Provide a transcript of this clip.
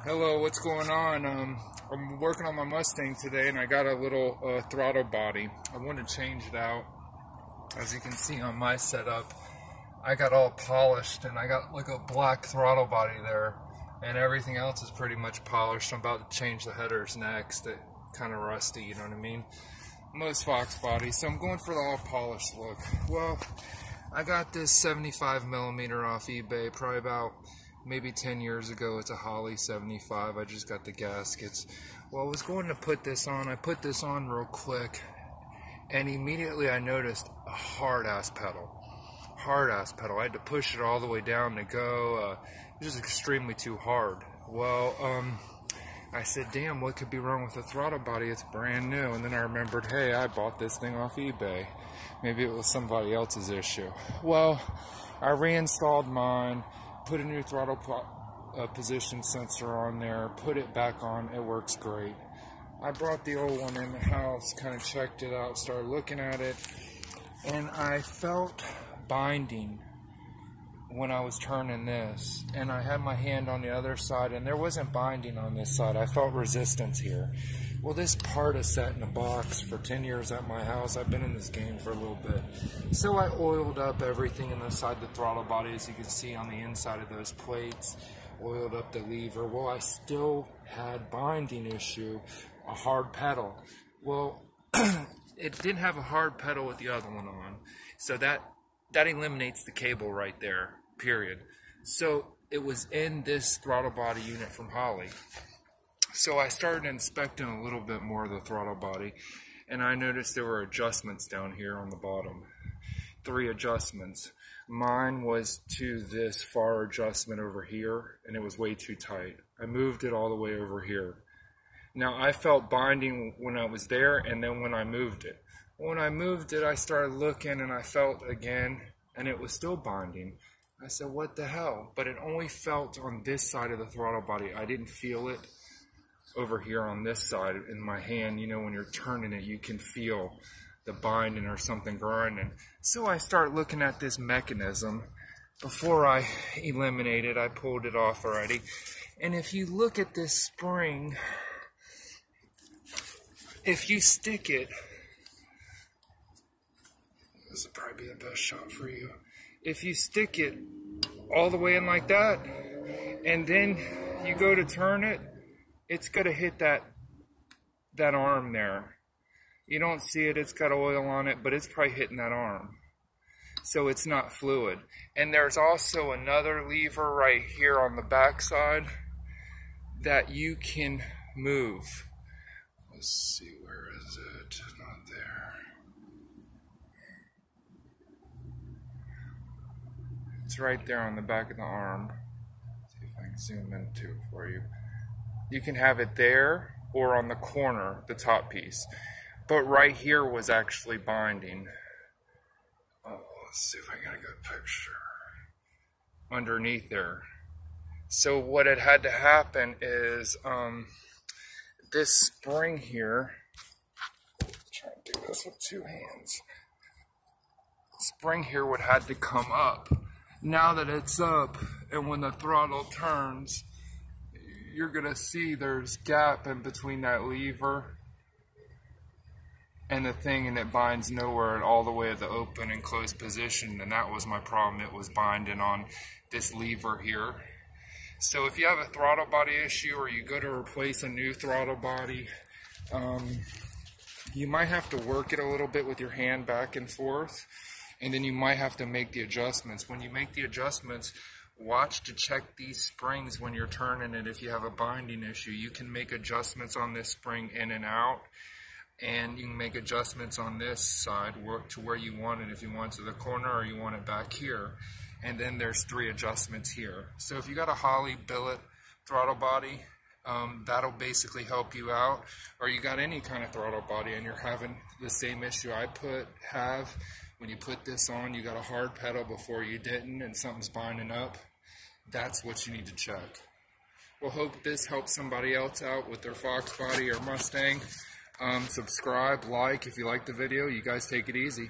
Hello, what's going on? I'm working on my Mustang today, and I got a little throttle body. I want to change it out. As you can see on my setup, I got all polished, and I got like a black throttle body there, and everything else is pretty much polished. I'm about to change the headers next. They're kind of rusty, you know what I mean? Most Fox bodies, so I'm going for the all polished look. Well, I got this 75mm off eBay, probably about maybe 10 years ago. It's a Holley 75. I just got the gaskets. Well, I was going to put this on. I put this on real quick, and immediately I noticed a hard-ass pedal. Hard-ass pedal. I had to push it all the way down to go. It was just extremely too hard. Well, I said, damn, what could be wrong with the throttle body? It's brand new. And then I remembered, hey, I bought this thing off eBay. Maybe it was somebody else's issue. Well, I reinstalled mine, put a new throttle position sensor on there, put it back on. It works great. I brought the old one in the house, kind of checked it out, started looking at it, and I felt binding when I was turning this, and I had my hand on the other side, and there wasn't binding on this side. I felt resistance here. Well, this part is sat in a box for 10 years at my house. I've been in this game for a little bit. So I oiled up everything inside the throttle body, as you can see on the inside of those plates. Oiled up the lever. Well, I still had binding issue, a hard pedal. Well, it didn't have a hard pedal with the other one on. So that eliminates the cable right there, period. So it was in this throttle body unit from Holley. So I started inspecting a little bit more of the throttle body, and I noticed there were adjustments down here on the bottom. 3 adjustments. Mine was to this far adjustment over here, and it was way too tight. I moved it all the way over here. Now, I felt binding when I was there, and then when I moved it. When I moved it, I started looking, and I felt again, and it was still binding. I said, what the hell? But it only felt on this side of the throttle body. I didn't feel it over here on this side in my hand. You know, when you're turning it, you can feel the binding or something grinding. So I start looking at this mechanism. Before I eliminate it, I pulled it off already. And if you look at this spring, if you stick it, this will probably be the best shot for you. If you stick it all the way in like that, and then you go to turn it, it's going to hit that arm there. You don't see it, it's got oil on it, but it's probably hitting that arm. So it's not fluid. And there's also another lever right here on the back side that you can move. Let's see, where is it? Not there. It's right there on the back of the arm. Let's see if I can zoom into it for you. You can have it there or on the corner, the top piece. But right here was actually binding. Oh, let's see if I get a good picture. Underneath there. So what had to happen is this spring here, I'm trying to do this with 2 hands. Spring here would have to come up. Now that it's up, and when the throttle turns, you're gonna see there's gap in between that lever and the thing, and it binds nowhere all the way at the open and closed position. And that was my problem. It was binding on this lever here. So if you have a throttle body issue, or you go to replace a new throttle body, you might have to work it a little bit with your hand back and forth, and then you might have to make the adjustments. When you make the adjustments, watch to check these springs when you're turning it. If you have a binding issue, you can make adjustments on this spring in and out, and you can make adjustments on this side to where you want it, if you want it to the corner or you want it back here. And then there's 3 adjustments here. So if you got a Holley billet throttle body, that'll basically help you out. Or you got any kind of throttle body and you're having the same issue I have. When you put this on, you got a hard pedal before you didn't, and something's binding up. That's what you need to check. Well, hope this helps somebody else out with their Foxbody or Mustang. Subscribe, like if you like the video. You guys take it easy.